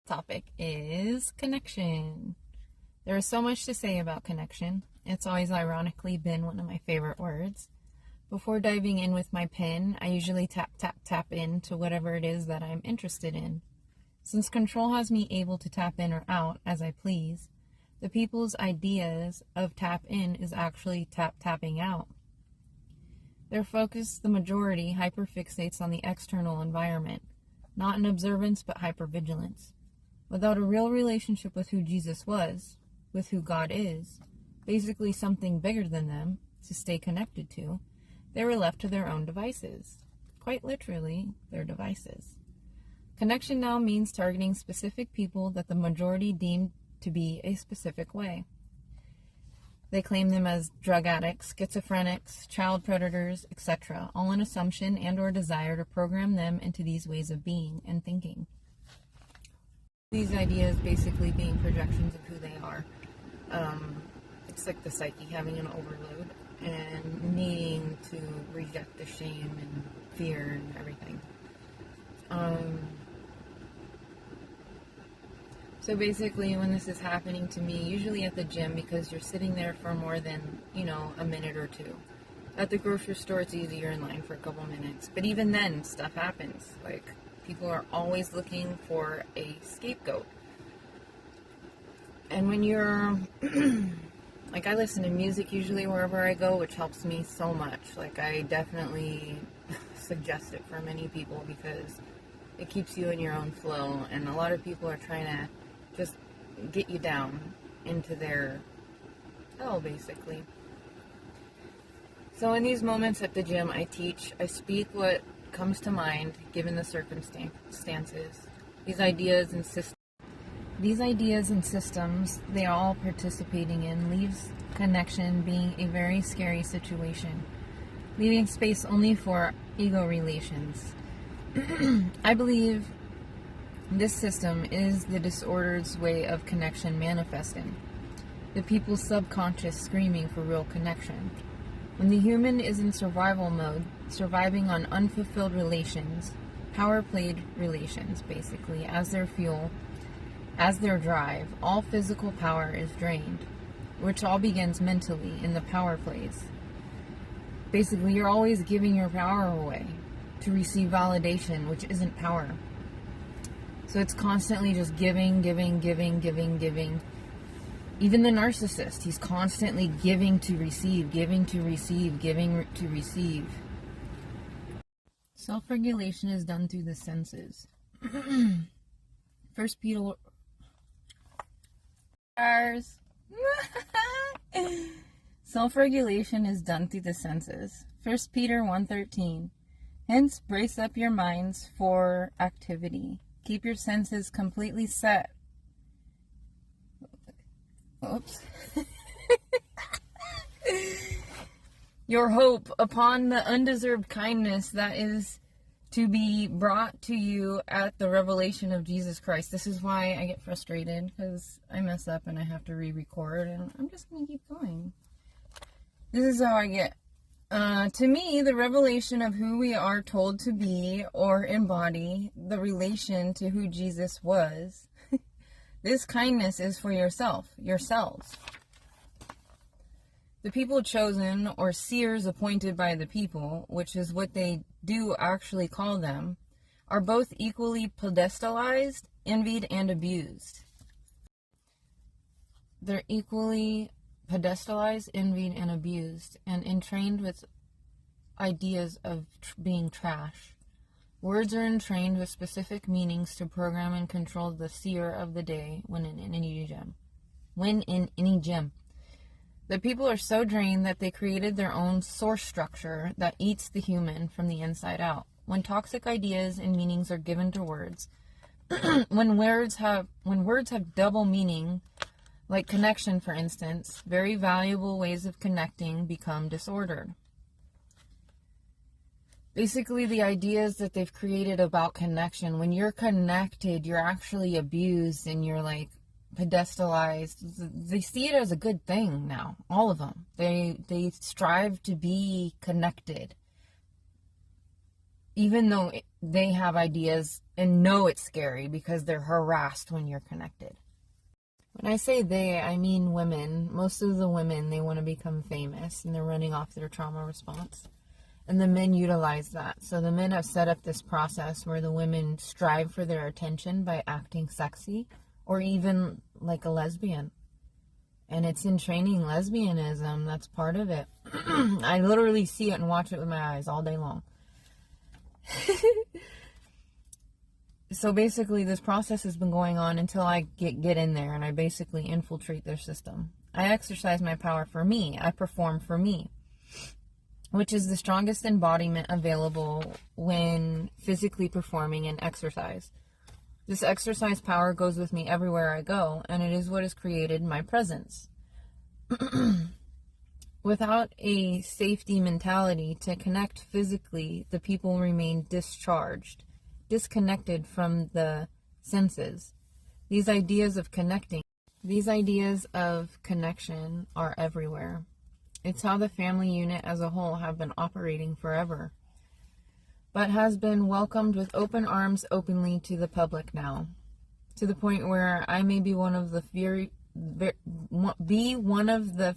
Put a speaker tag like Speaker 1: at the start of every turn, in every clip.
Speaker 1: Topic is connection. There is so much to say about connection. It's always ironically been one of my favorite words. Before diving in with my pen, I usually tap into whatever it is that I'm interested in. Since control has me able to tap in or out as I please, the people's ideas of tap in is actually tapping out. Their focus, the majority, hyperfixates on the external environment, not an observance but hypervigilance. Without a real relationship with who Jesus was, with who God is, basically something bigger than them to stay connected to, they were left to their own devices. Quite literally, their devices. Connection now means targeting specific people that the majority deemed to be a specific way. They claim them as drug addicts, schizophrenics, child predators, etc., all an assumption and or desire to program them into these ways of being and thinking. These ideas basically being projections of who they are. It's like the psyche having an overload and needing to reject the shame and fear and everything. So basically when this is happening to me, usually at the gym, because you're sitting there for more than, a minute or two. At the grocery store, it's easy, you're in line for a couple minutes. But even then, stuff happens. Like, people are always looking for a scapegoat. And when you're, like, I listen to music usually wherever I go, which helps me so much. Like, I definitely suggest it for many people because it keeps you in your own flow. And a lot of people are trying to just get you down into their hell, basically. So in these moments at the gym, I speak what comes to mind given the circumstances. These ideas and systems they are all participating in leaves connection being a very scary situation, leaving space only for ego relations. I believe this system is the disordered's way of connection manifesting. The people's subconscious screaming for real connection. When the human is in survival mode, surviving on unfulfilled relations, power-played relations, basically, as their fuel, as their drive, all physical power is drained, which all begins mentally in the power plays. Basically, you're always giving your power away to receive validation, which isn't power. So it's constantly just giving. Even the narcissist, he's constantly giving to receive, giving to receive, giving to receive. Self-regulation is done through the senses. First Peter... Self-regulation is done through the senses. 1 Peter 1:13. Hence, brace up your minds for activity. Keep your senses completely set. Oops. Your hope upon the undeserved kindness that is to be brought to you at the revelation of Jesus Christ. This is why I get frustrated, because I mess up and I have to re-record, and I'm just going to keep going. This is how I get. To me, the revelation of who we are told to be or embody, the relation to who Jesus was, this kindness is for yourselves. The people chosen, or seers appointed by the people, which is what they do actually call them, are both equally pedestalized, envied, and abused. They're equally pedestalized, envied, and abused, and entrained with ideas of being trash. Words are entrained with specific meanings to program and control the seer of the day when in any gym. The people are so drained that they created their own source structure that eats the human from the inside out. When toxic ideas and meanings are given to words, when words have double meaning, like connection, for instance, very valuable ways of connecting become disordered. Basically, the ideas that they've created about connection, when you're connected, you're actually abused and you're like pedestalized. They see it as a good thing now, all of them. They strive to be connected, even though they have ideas and know it's scary because they're harassed when you're connected. When I say they, I mean women. Most of the women, they want to become famous and they're running off their trauma response. And the men utilize that. So the men have set up this process where the women strive for their attention by acting sexy or even like a lesbian. And it's in training lesbianism. That's part of it. I literally see it and watch it with my eyes all day long. So basically this process has been going on until I get in there and I basically infiltrate their system. I exercise my power for me. I perform for me, which is the strongest embodiment available when physically performing an exercise. This exercise power goes with me everywhere I go, and it is what has created my presence. Without a safety mentality to connect physically, the people remain disconnected from the senses. These ideas of connection are everywhere. It's how the family unit as a whole have been operating forever, but has been welcomed with open arms openly to the public now, to the point where I may be one of the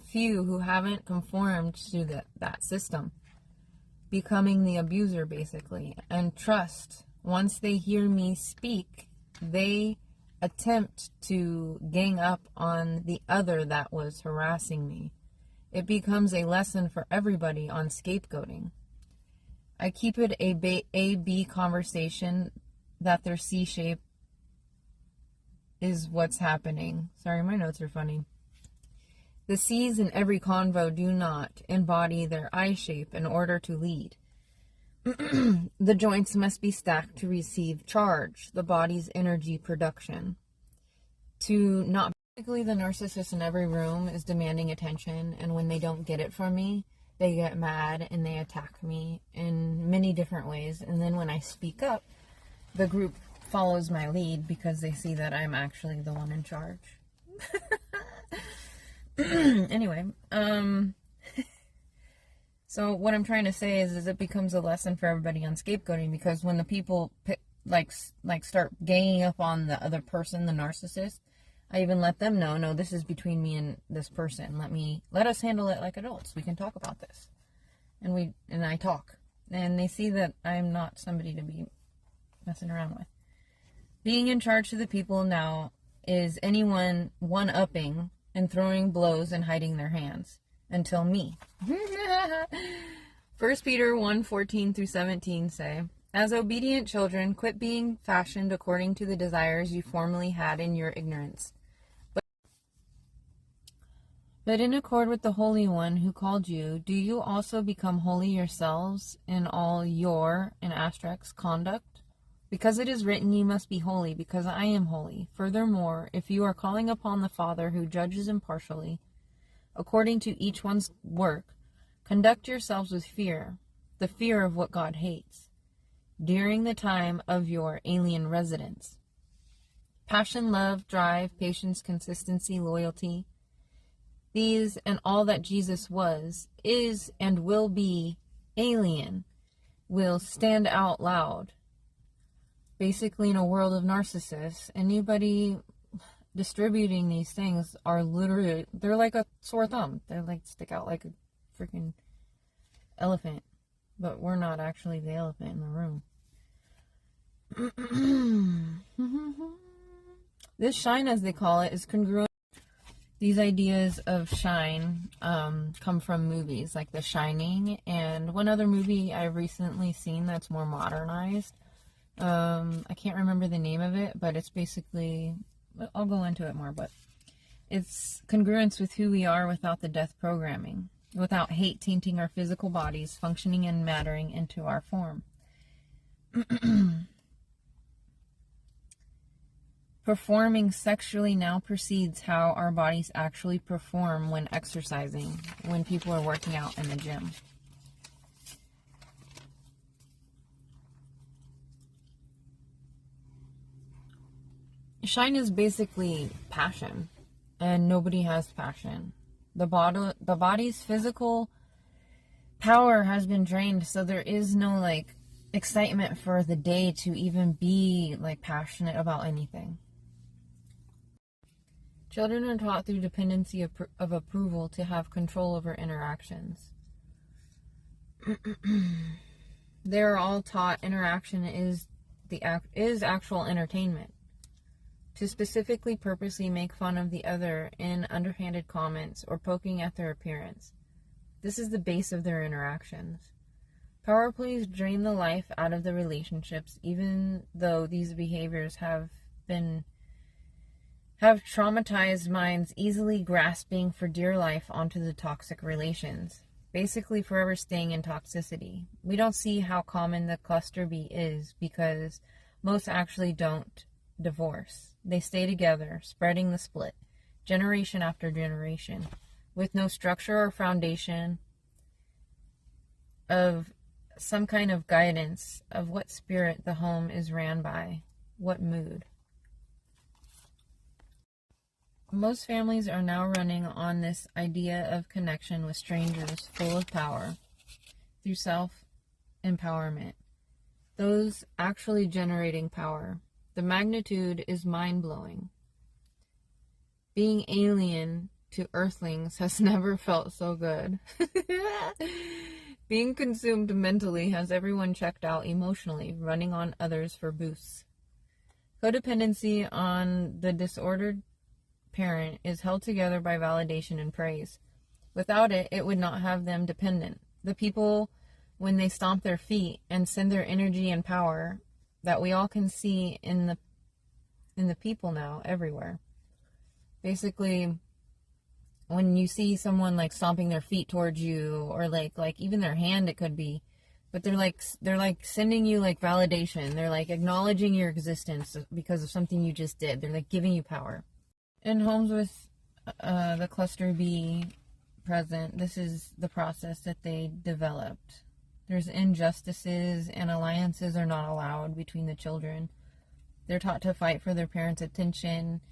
Speaker 1: few who haven't conformed to that system, becoming the abuser basically. And trust, once they hear me speak, they attempt to gang up on the other that was harassing me. It becomes a lesson for everybody on scapegoating. I keep it a B conversation that their C shape is what's happening. Sorry, my notes are funny. The C's in every convo do not embody their I shape in order to lead. The joints must be stacked to receive charge, the body's energy production. To not basically, the narcissist in every room is demanding attention, and when they don't get it from me, they get mad and they attack me in many different ways. And then when I speak up, the group follows my lead because they see that I'm actually the one in charge. Anyway, so what I'm trying to say is it becomes a lesson for everybody on scapegoating, because when the people start ganging up on the other person, the narcissist, I even let them know, no, this is between me and this person. Let us handle it like adults. We can talk about this. And I talk. And they see that I'm not somebody to be messing around with. Being in charge to the people now is anyone one-upping and throwing blows and hiding their hands. Until me. 1 Peter 1:14-17 say, as obedient children, quit being fashioned according to the desires you formerly had in your ignorance. But in accord with the Holy One who called you, do you also become holy yourselves in all your, in asterisks, conduct? Because it is written, you must be holy, because I am holy. Furthermore, if you are calling upon the Father who judges impartially, according to each one's work, conduct yourselves with fear, the fear of what God hates, during the time of your alien residence. Passion, love, drive, patience, consistency, loyalty, these and all that Jesus was, is, and will be alien, will stand out loud. Basically, in a world of narcissists, anybody distributing these things are literally, they're like a sore thumb. They're like, stick out like a freaking elephant. But we're not actually the elephant in the room. This shine, as they call it, is congruent. These ideas of shine come from movies like The Shining, and one other movie I've recently seen that's more modernized. I can't remember the name of it, but it's basically, I'll go into it more, but it's congruence with who we are without the death programming, without hate tainting our physical bodies, functioning and mattering into our form. Performing sexually now precedes how our bodies actually perform when exercising, when people are working out in the gym. Shine is basically passion, and nobody has passion. The body's physical power has been drained, so there is no excitement for the day to even be like passionate about anything. Children are taught through dependency of approval to have control over interactions. They are all taught interaction is actual entertainment. To specifically purposely make fun of the other in underhanded comments or poking at their appearance. This is the base of their interactions. Power plays drain the life out of the relationships, even though these behaviors have traumatized minds easily grasping for dear life onto the toxic relations, basically forever staying in toxicity. We don't see how common the cluster B is because most actually don't divorce. They stay together, spreading the split, generation after generation, with no structure or foundation of some kind of guidance of what spirit the home is ran by, what mood. Most families are now running on this idea of connection with strangers full of power through self-empowerment. Those actually generating power. The magnitude is mind-blowing. Being alien to earthlings has never felt so good. Being consumed mentally has everyone checked out emotionally, running on others for boosts. Codependency on the disordered parent is held together by validation and praise. Without it, it would not have them dependent. The people, when they stomp their feet and send their energy and power that we all can see in the people now everywhere. Basically, when you see someone like stomping their feet towards you, or like even their hand, it could be, but they're like sending you like validation. They're like acknowledging your existence because of something you just did. They're like giving you power. In homes with the cluster B present, this is the process that they developed. There's injustices and alliances are not allowed between the children. They're taught to fight for their parents' attention,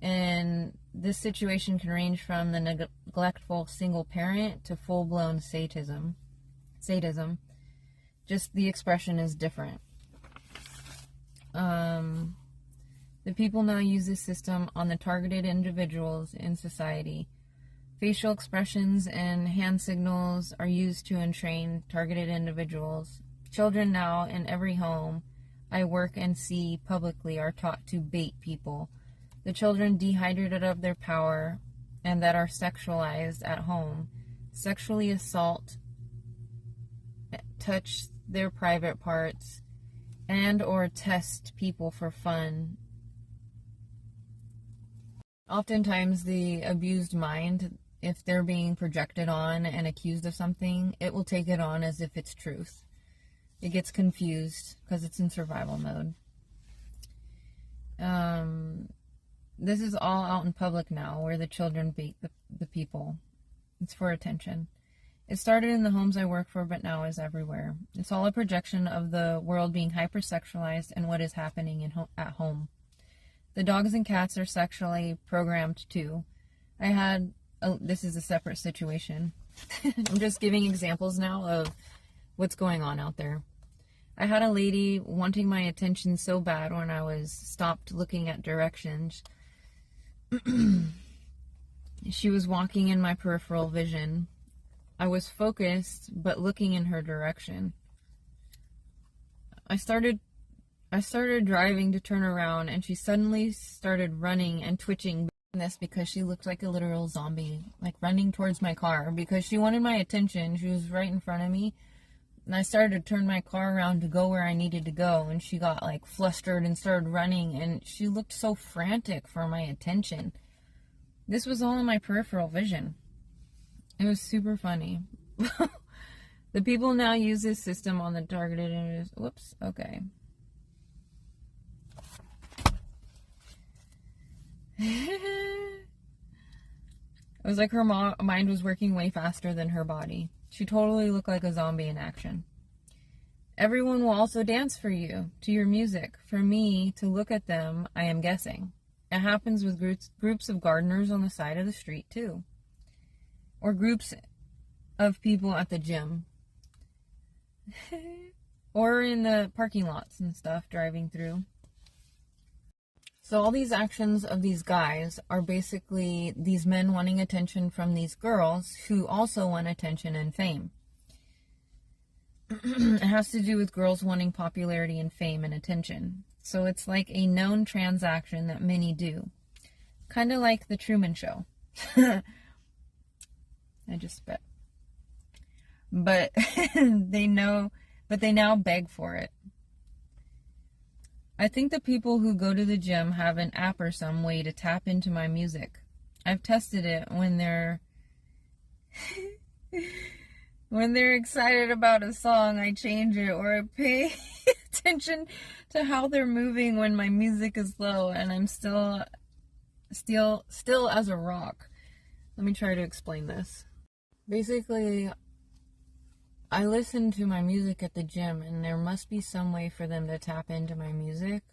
Speaker 1: and this situation can range from the neglectful single parent to full-blown sadism. Just the expression is different. The people now use this system on the targeted individuals in society. Facial expressions and hand signals are used to entrain targeted individuals. Children now in every home I work and see publicly are taught to bait people. The children dehydrated of their power and that are sexualized at home, sexually assault, touch their private parts, and or test people for fun. Oftentimes the abused mind, if they're being projected on and accused of something, it will take it on as if it's truth. It gets confused because it's in survival mode. This is all out in public now, where the children beat the people. It's for attention. It started in the homes I work for, but now is everywhere. It's all a projection of the world being hypersexualized and what is happening at home. The dogs and cats are sexually programmed too. This is a separate situation. I'm just giving examples now of what's going on out there. I had a lady wanting my attention so bad when I was stopped looking at directions. She was walking in my peripheral vision. I was focused, but looking in her direction. I started driving to turn around, and she suddenly started running and twitching. This because she looked like a literal zombie, like running towards my car because she wanted my attention. She was right in front of me, and I started to turn my car around to go where I needed to go, and she got like flustered and started running, and she looked so frantic for my attention. This was all in my peripheral vision. It was super funny. The people now use this system on the targeted images. Whoops, okay. It was like her mind was working way faster than her body. She totally looked like a zombie in action. Everyone will also dance for you, to your music. For me to look at them, I am guessing. It happens with groups of gardeners on the side of the street too. Or groups of people at the gym. or in the parking lots and stuff driving through. So all these actions of these guys are basically these men wanting attention from these girls who also want attention and fame. It has to do with girls wanting popularity and fame and attention. So it's like a known transaction that many do. Kind of like the Truman Show. I just spit. But they now beg for it. I think the people who go to the gym have an app or some way to tap into my music. I've tested it when they're when they're excited about a song, I change it, or I pay attention to how they're moving when my music is low and I'm still as a rock. Let me try to explain this. Basically, I listen to my music at the gym, and there must be some way for them to tap into my music,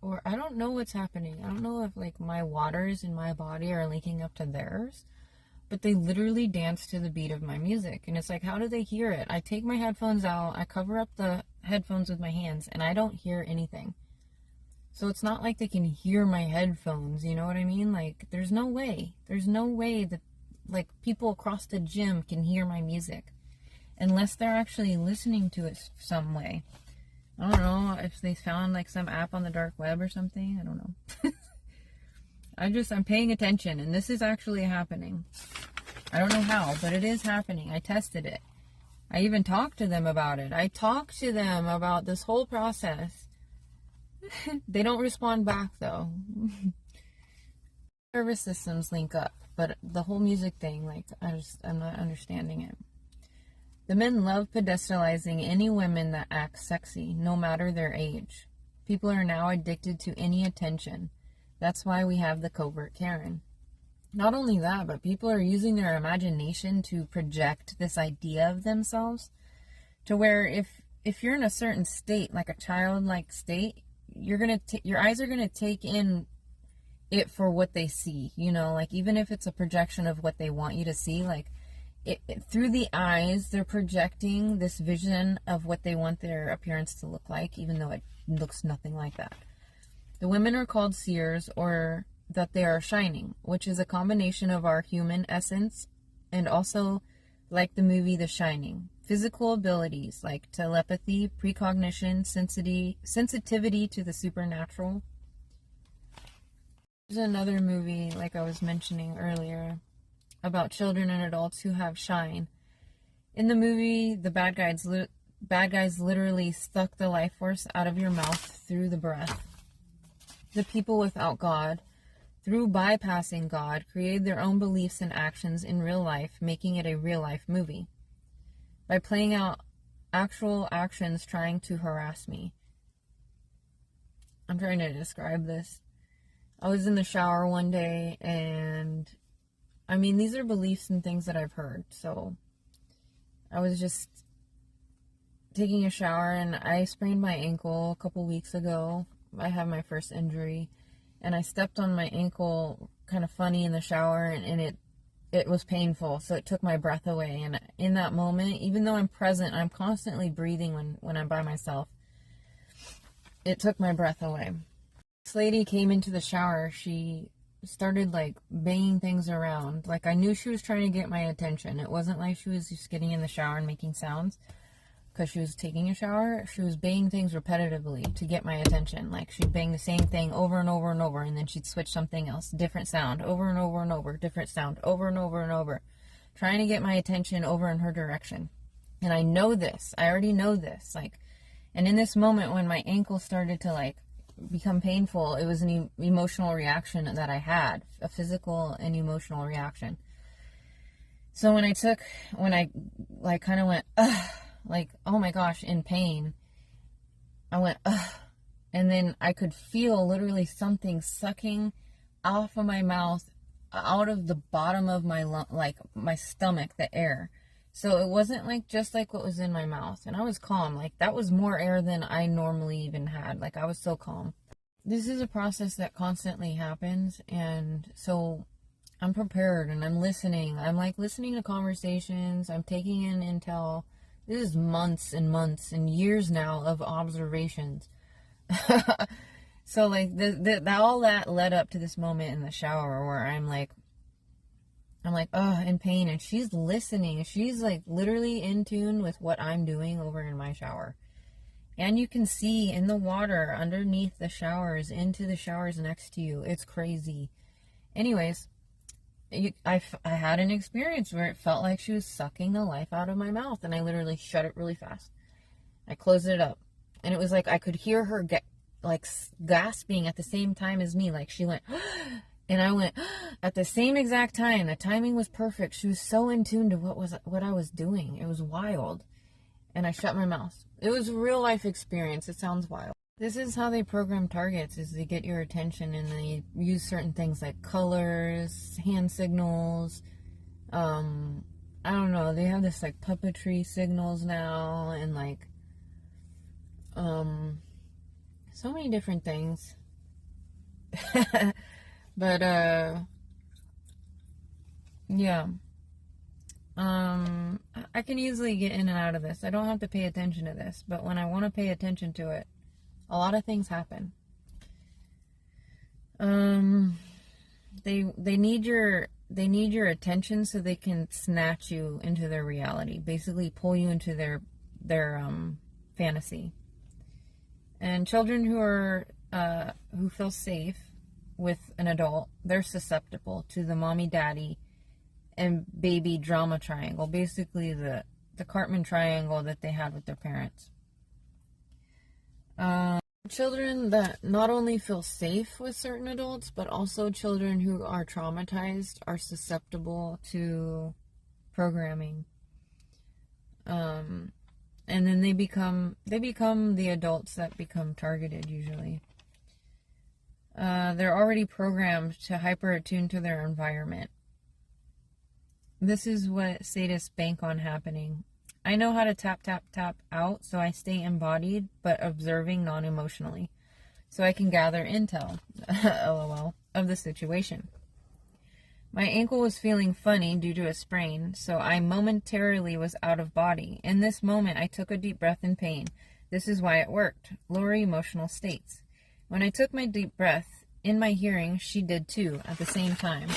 Speaker 1: or I don't know what's happening. I don't know if like my waters in my body are linking up to theirs, but they literally dance to the beat of my music, and it's like, how do they hear it? I take my headphones out, I cover up the headphones with my hands, and I don't hear anything. So it's not like they can hear my headphones, you know what I mean? Like, there's no way that like people across the gym can hear my music. Unless they're actually listening to it some way. I don't know if they found like some app on the dark web or something. I don't know. I'm paying attention, and this is actually happening. I don't know how, but it is happening. I tested it. I even talked to them about it. I talked to them about this whole process. They don't respond back though. Nervous systems link up, but the whole music thing, like, I'm not understanding it. The men love pedestalizing any women that act sexy, no matter their age. People are now addicted to any attention. That's why we have the covert Karen. Not only that, but people are using their imagination to project this idea of themselves to where if you're in a certain state, like a childlike state, your eyes are gonna take in it for what they see. You know, like even if it's a projection of what they want you to see, like. Through the eyes, they're projecting this vision of what they want their appearance to look like, even though it looks nothing like that. The women are called seers, or that they are shining, which is a combination of our human essence and also, like the movie The Shining, physical abilities like telepathy, precognition, sensitivity to the supernatural. There's another movie, like I was mentioning earlier, about children and adults who have shine. In the movie, the bad guys literally suck the life force out of your mouth through the breath. The people without God, through bypassing God, created their own beliefs and actions in real life, making it a real life movie. By playing out actual actions trying to harass me. I'm trying to describe this. I was in the shower one day, and I mean, these are beliefs and things that I've heard. So I was just taking a shower, and I sprained my ankle a couple weeks ago. I had my first injury, and I stepped on my ankle kind of funny in the shower, and it was painful. So it took my breath away. And in that moment, even though I'm present, I'm constantly breathing when I'm by myself. It took my breath away. This lady came into the shower. She started like banging things around. Like, I knew she was trying to get my attention. It wasn't like she was just getting in the shower and making sounds because she was taking a shower. She was banging things repetitively to get my attention. Like, she'd bang the same thing over and over and over, and then she'd switch something else, different sound, over and over and over, different sound, over and over and over, trying to get my attention over in her direction. And I know this. I already know this. Like, and in this moment when my ankle started to like become painful, it was an emotional reaction that I had, a physical and emotional reaction. So when I like kind of went, ugh, like, oh my gosh, in pain, I went, ugh, and then I could feel literally something sucking off of my mouth, out of the bottom of my like my stomach, the air. So it wasn't like just like what was in my mouth. And I was calm. Like, that was more air than I normally even had. Like, I was so calm. This is a process that constantly happens. And so I'm prepared and I'm listening. I'm like listening to conversations. I'm taking in intel This is months and months and years now of observations. So like all that led up to this moment in the shower where I'm like, oh, in pain, and she's listening. She's like literally in tune with what I'm doing over in my shower. And you can see in the water underneath the showers, into the showers next to you. It's crazy. Anyways, I had an experience where it felt like she was sucking the life out of my mouth, and I literally shut it really fast. I closed it up, and it was like I could hear her get like gasping at the same time as me. Like she went, and I went at the same exact time. The timing was perfect. She was so in tune to what I was doing. It was wild. And I shut my mouth. It was a real life experience. It sounds wild. This is how they program targets, is they get your attention and they use certain things like colors, hand signals. I don't know. They have this like puppetry signals now and like so many different things. But yeah. I can easily get in and out of this. I don't have to pay attention to this, but when I want to pay attention to it, a lot of things happen. They need your attention so they can snatch you into their reality, basically pull you into their fantasy. And children who feel safe with an adult, they're susceptible to the mommy daddy and baby drama triangle, basically the Cartman triangle that they had with their parents. Children that not only feel safe with certain adults, but also children who are traumatized are susceptible to programming. And then they become the adults that become targeted usually. They're already programmed to hyper attune to their environment. This is what sadists bank on happening. I know how to tap, tap, tap out, so I stay embodied, but observing non-emotionally. So I can gather intel, lol, of the situation. My ankle was feeling funny due to a sprain, so I momentarily was out of body. In this moment, I took a deep breath in pain. This is why it worked. Lower emotional states. When I took my deep breath, in my hearing, she did too, at the same time.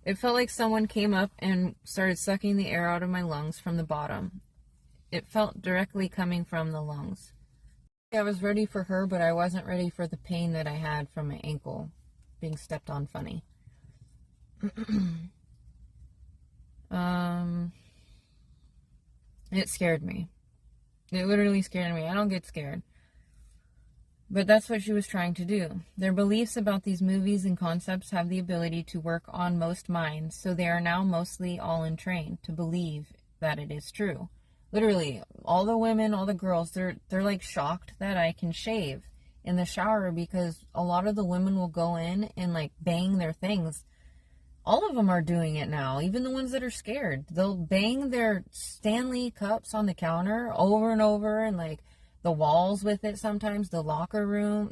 Speaker 1: It felt like someone came up and started sucking the air out of my lungs from the bottom. It felt directly coming from the lungs. I was ready for her, but I wasn't ready for the pain that I had from my ankle being stepped on funny. It scared me. It literally scared me. I don't get scared. But that's what she was trying to do. Their beliefs about these movies and concepts have the ability to work on most minds, so they are now mostly all entrained to believe that it is true. Literally, all the women, all the girls, they're like shocked that I can shave in the shower because a lot of the women will go in and like bang their things. All of them are doing it now, even the ones that are scared. They'll bang their Stanley cups on the counter over and over and like the walls with it sometimes, the locker room,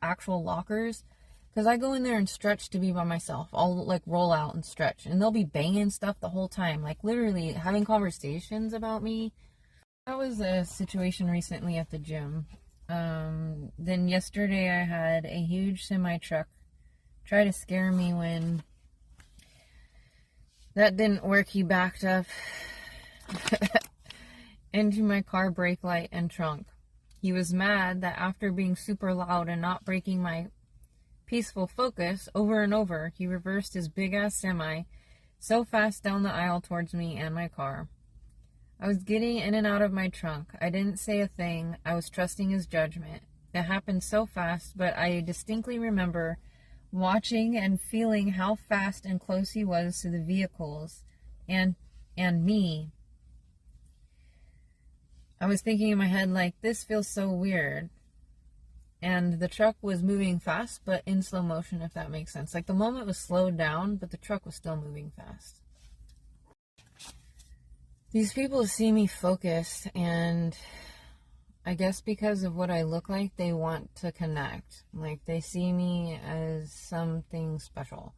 Speaker 1: actual lockers. Because I go in there and stretch to be by myself. I'll like roll out and stretch. And they'll be banging stuff the whole time. Like literally having conversations about me. That was a situation recently at the gym. Then yesterday I had a huge semi-truck try to scare me when that didn't work. He backed up into my car brake light and trunk. He was mad that after being super loud and not breaking my peaceful focus over and over, he reversed his big-ass semi so fast down the aisle towards me and my car. I was getting in and out of my trunk. I didn't say a thing. I was trusting his judgment. It happened so fast, but I distinctly remember watching and feeling how fast and close he was to the vehicles and me. I was thinking in my head, like, this feels so weird. And the truck was moving fast, but in slow motion, if that makes sense. Like, the moment was slowed down, but the truck was still moving fast. These people see me focused, and I guess because of what I look like, they want to connect. Like, they see me as something special.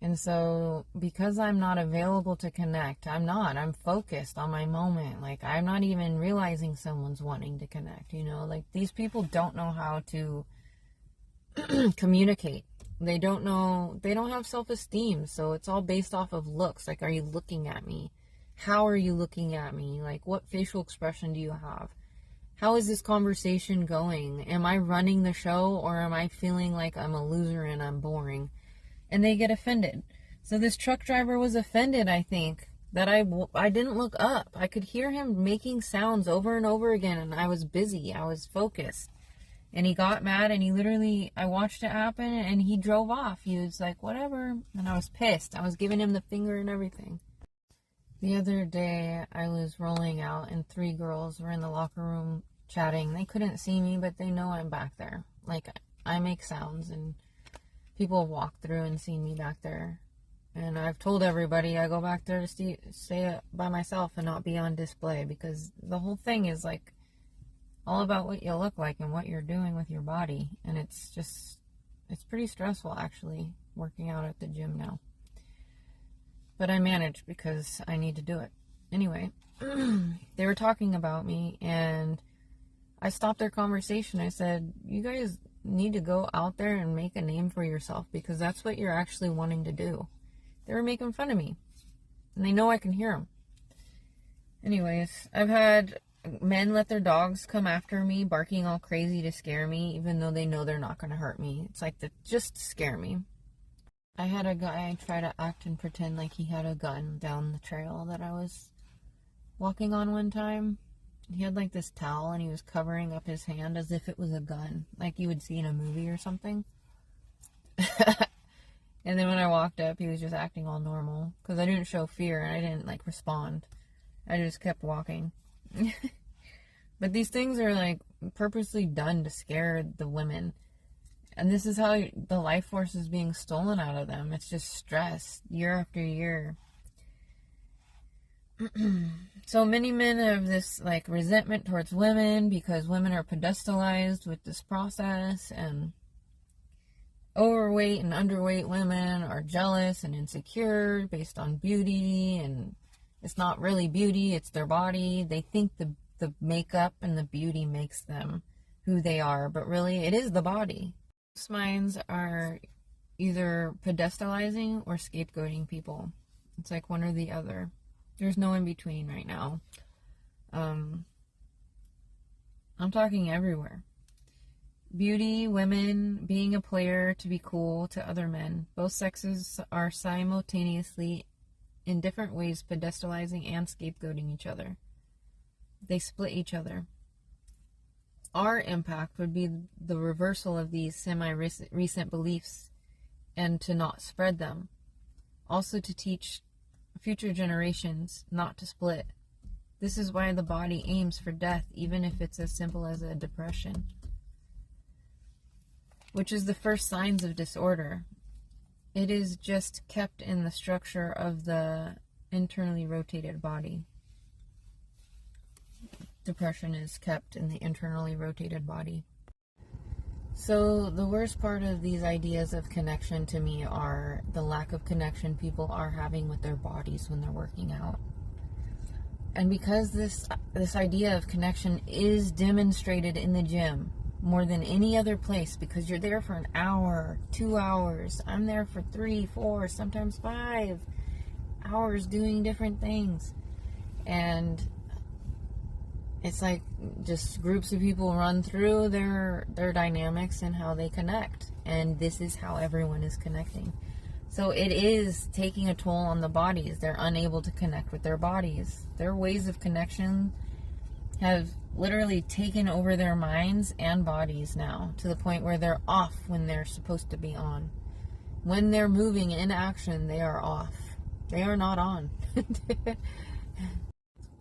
Speaker 1: And so because I'm not available to connect, I'm focused on my moment. Like, I'm not even realizing someone's wanting to connect, you know? Like, these people don't know how to communicate. They don't have self-esteem. So it's all based off of looks. Like, are you looking at me? How are you looking at me? Like, what facial expression do you have? How is this conversation going? Am I running the show, or am I feeling like I'm a loser and I'm boring? And they get offended. So this truck driver was offended, I think, that I didn't look up. I could hear him making sounds over and over again, and I was busy. I was focused. And he got mad, and I watched it happen, and he drove off. He was like, whatever. And I was pissed. I was giving him the finger and everything. The other day, I was rolling out, and 3 girls were in the locker room chatting. They couldn't see me, but they know I'm back there. Like, I make sounds, and people walk through and see me back there. And I've told everybody I go back there to stay by myself and not be on display, because the whole thing is like all about what you look like and what you're doing with your body. And it's pretty stressful, actually, working out at the gym now. But I manage because I need to do it. Anyway, they were talking about me, and I stopped their conversation. I said, you guys need to go out there and make a name for yourself, because that's what you're actually wanting to do. They were making fun of me, and they know I can hear them. Anyways, I've had men let their dogs come after me, barking all crazy to scare me, even though they know they're not going to hurt me. It's like just to scare me. I had a guy try to act and pretend like he had a gun down the trail that I was walking on one time. He had like this towel, and he was covering up his hand as if it was a gun, like you would see in a movie or something. And then when I walked up, he was just acting all normal, because I didn't show fear, and I didn't like respond. I just kept walking. But these things are like purposely done to scare the women, and this is how the life force is being stolen out of them. It's just stress year after year. So many men have this like resentment towards women because women are pedestalized with this process, and overweight and underweight women are jealous and insecure based on beauty, and it's not really beauty, it's their body. They think the makeup and the beauty makes them who they are, but really it is the body. Most minds are either pedestalizing or scapegoating people. It's like one or the other. There's no in between right now. I'm talking everywhere. Beauty, women, being a player to be cool to other men. Both sexes are simultaneously, in different ways, pedestalizing and scapegoating each other. They split each other. Our impact would be the reversal of these semi-recent beliefs, and to not spread them. Also to teach future generations not to split. This is why the body aims for death, even if it's as simple as a depression, which is the first signs of disorder. It is just kept in the structure of the internally rotated body. Depression is kept in the internally rotated body. So the worst part of these ideas of connection to me are the lack of connection people are having with their bodies when they're working out. And because this idea of connection is demonstrated in the gym more than any other place, because you're there for an hour, 2 hours. I'm there for 3, 4, sometimes 5 hours doing different things. And it's like just groups of people run through their dynamics and how they connect. And this is how everyone is connecting. So it is taking a toll on the bodies. They're unable to connect with their bodies. Their ways of connection have literally taken over their minds and bodies now, to the point where they're off when they're supposed to be on. When they're moving in action, they are off. They are not on.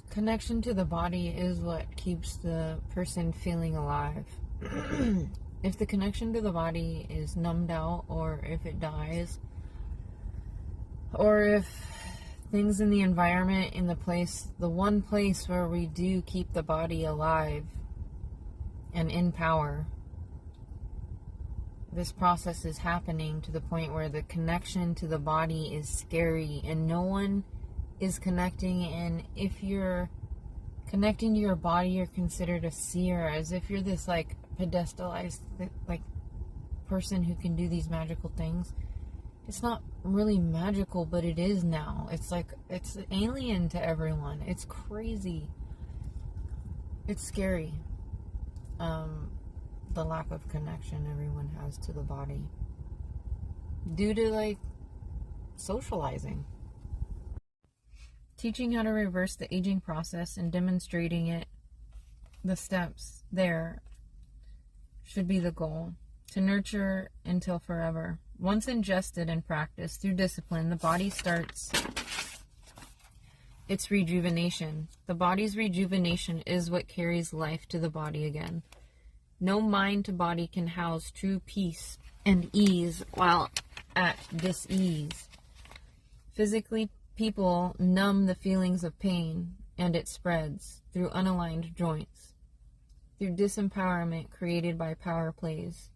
Speaker 1: Connection to the body is what keeps the person feeling alive. If the connection to the body is numbed out, or if it dies, or if things in the environment, in the one place where we do keep the body alive and in power, this process is happening to the point where the connection to the body is scary and no one is connecting. And if you're connecting to your body, you're considered a seer, as if you're this like pedestalized like person who can do these magical things. It's not really magical, but it is now. It's like, it's alien to everyone. It's crazy. It's scary. The lack of connection everyone has to the body due to like socializing. Teaching how to reverse the aging process and demonstrating it, the steps there, should be the goal. To nurture until forever. Once ingested and practiced through discipline, the body starts its rejuvenation. The body's rejuvenation is what carries life to the body again. No mind to body can house true peace and ease while at dis-ease. Physically, people numb the feelings of pain, and it spreads through unaligned joints, through disempowerment created by power plays.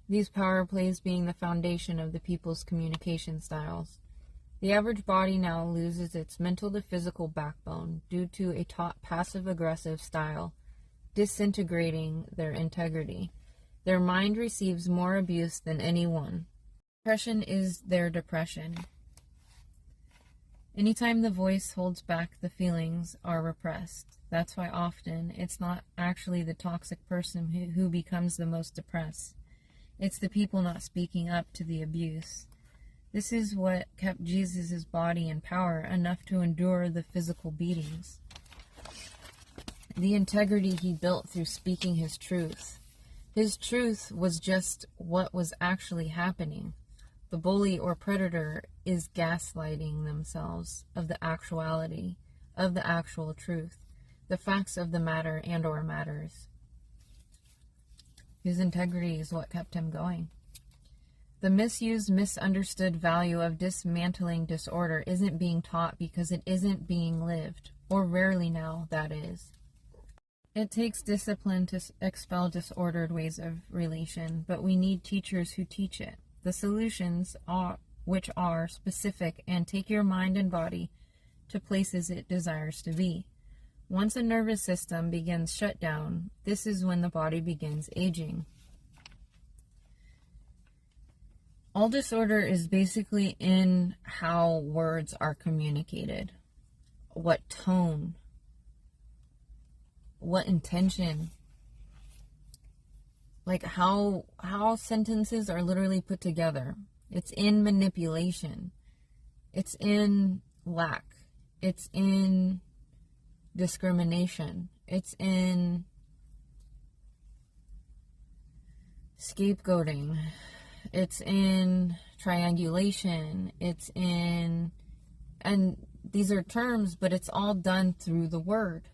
Speaker 1: These power plays being the foundation of the people's communication styles. The average body now loses its mental to physical backbone due to a taught passive-aggressive style, disintegrating their integrity. Their mind receives more abuse than anyone. Depression is their depression. Anytime the voice holds back, the feelings are repressed. That's why often it's not actually the toxic person who becomes the most depressed. It's the people not speaking up to the abuse. This is what kept Jesus' body in power enough to endure the physical beatings. The integrity he built through speaking his truth. His truth was just what was actually happening. The bully or predator is gaslighting themselves of the actuality, of the actual truth, the facts of the matter and or matters. His integrity is what kept him going. The misused, misunderstood value of dismantling disorder isn't being taught because it isn't being lived, or rarely now, that is. It takes discipline to expel disordered ways of relation, but we need teachers who teach it. The solutions which are specific and take your mind and body to places it desires to be. Once a nervous system begins shut down, this is when the body begins aging. All disorder is basically in how words are communicated, what tone, what intention, like how sentences are literally put together. It's in manipulation. It's in lack. It's in discrimination. It's in scapegoating. It's in triangulation. It's in, and these are terms, but it's all done through the word.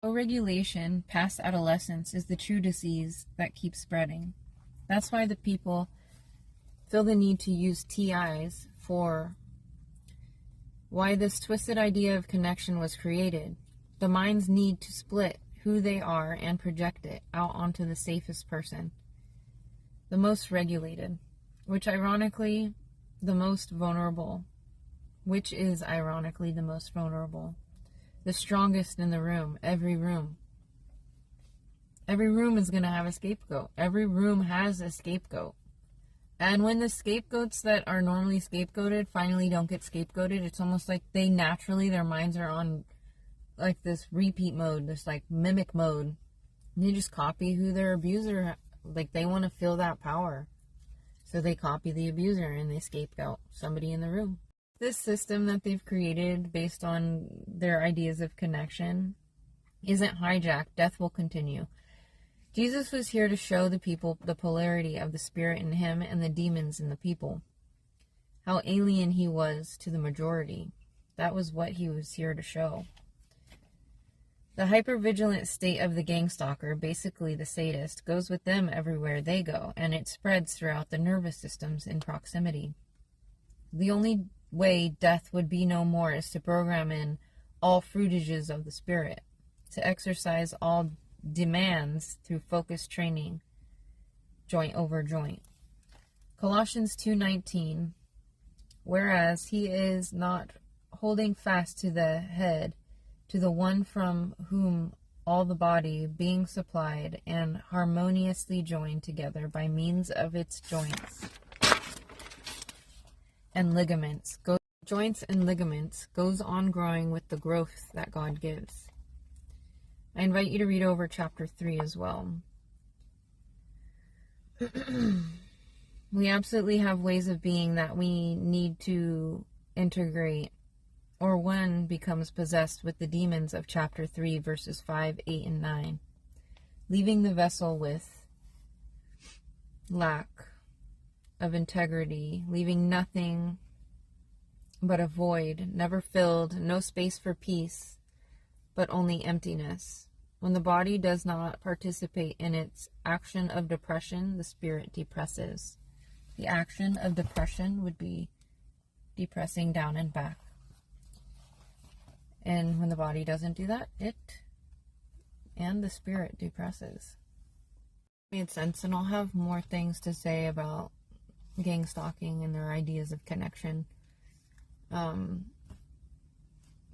Speaker 1: Co-regulation past adolescence is the true disease that keeps spreading. That's why the people feel the need to use TIs for why this twisted idea of connection was created. The minds need to split who they are and project it out onto the safest person, the most regulated, which is ironically the most vulnerable, the strongest in the room. Every room is going to have a scapegoat. Every room has a scapegoat. And when the scapegoats that are normally scapegoated finally don't get scapegoated, it's almost like they naturally, their minds are on like this repeat mode, this like mimic mode. They just copy who their abuser, like they want to feel that power. So they copy the abuser and they scapegoat somebody in the room. This system that they've created based on their ideas of connection isn't hijacked. Death will continue. Jesus was here to show the people the polarity of the spirit in him and the demons in the people. How alien he was to the majority. That was what he was here to show. The hypervigilant state of the gangstalker, basically the sadist, goes with them everywhere they go, and it spreads throughout the nervous systems in proximity. The only way death would be no more is to program in all fruitages of the spirit, to exercise all demands through focused training, joint over joint. Colossians 2:19, whereas he is not holding fast to the head, to the one from whom all the body, being supplied and harmoniously joined together by means of its joints and ligaments, goes on growing with the growth that God gives. I invite you to read over chapter 3 as well. We absolutely have ways of being that we need to integrate, or one becomes possessed with the demons of chapter 3, verses 5, 8, and 9, leaving the vessel with lack of integrity, leaving nothing but a void, never filled, no space for peace, but only emptiness. When the body does not participate in its action of depression, the spirit depresses. The action of depression would be depressing down and back. And when the body doesn't do that, it and the spirit depresses. Made sense, and I'll have more things to say about gang stalking and their ideas of connection.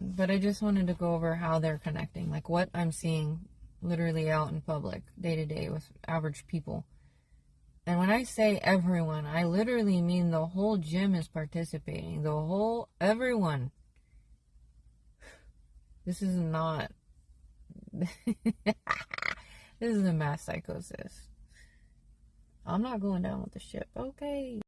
Speaker 1: But I just wanted to go over how they're connecting, like what I'm seeing literally out in public day to day with average people. And when I say everyone, I literally mean the whole gym is participating, everyone. This is not, this is a mass psychosis. I'm not going down with the ship, okay?